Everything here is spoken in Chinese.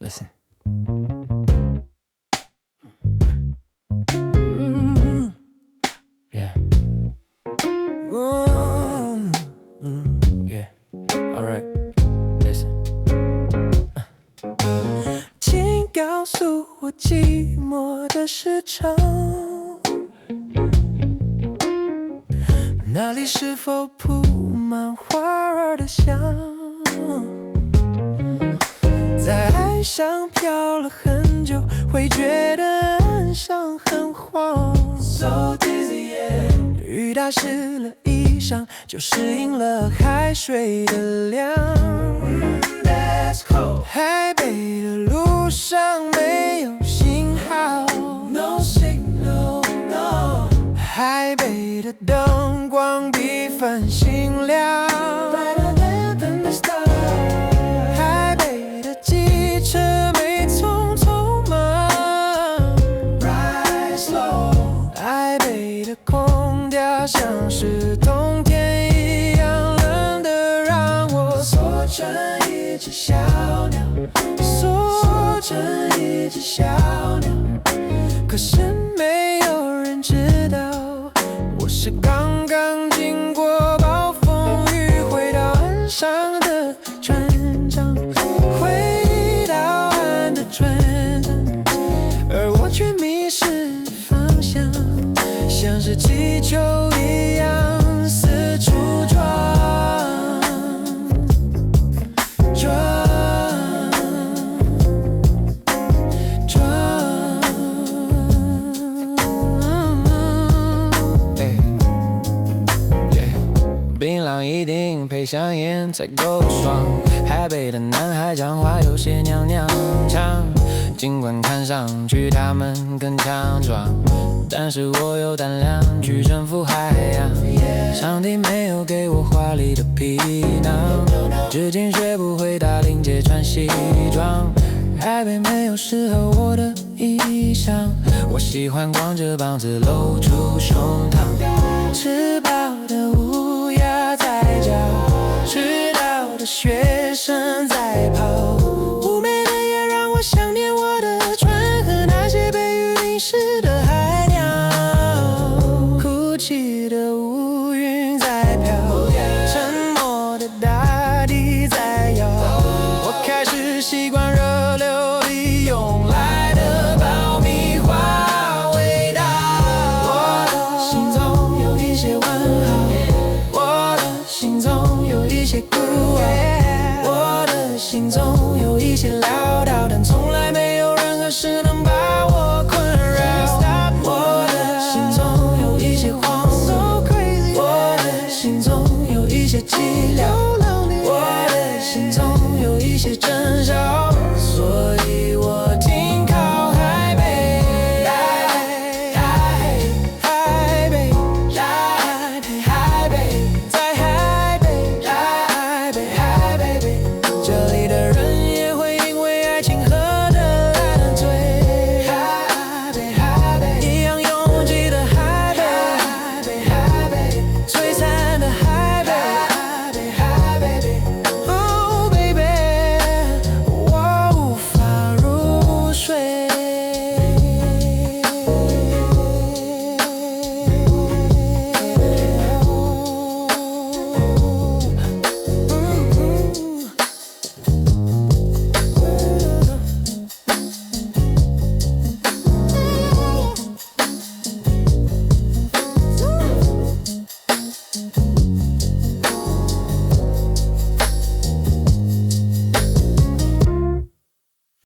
Listen. Yeah. Yeah. All right. Listen. 请告诉我寂寞的市场，那里是否铺满花儿的香？在爱上飘了很久，会觉得岸上很慌。So dizzy, yeah. 雨打湿了衣裳，就适应了海水的凉。That's cold. 海北的路上没有信号 ，No signal, no. 海北的灯光比繁星亮。Brighter than the stars. 海北的机车没匆匆忙 ，Ride slow. 台北的空调像是冬天一样冷的，让我缩成一只小鸟，缩成一只小鸟。可是没有人知道，我是刚刚经过暴风雨回到岸上的船长，回到岸的船长，而我却迷失方向，像是气球一样四处撞。槟榔一定配香烟才够爽。台北的男孩讲话有些娘娘腔，尽管看上去他们更强壮，但是我有胆量去征服海洋。上帝没有给我华丽的皮囊，至今学不会打领结穿西装。台北没有适合我的衣裳，我喜欢光着膀子露出胸膛。吃饱的乌鸦在叫，迟到的学生在跑，妩媚的夜让我想念我的船和那些被雨淋湿的海鸟。哭泣的乌云在飘，沉默的大地在摇，我开始习惯热流里涌来的爆米花味道。我的心中有一些问号，我的心中有一些孤傲，我的心中有一些潦倒，但从来没有任何事能把我困扰。我的心中有一些慌乱，我的心中有一些寂寥，我的心中有一些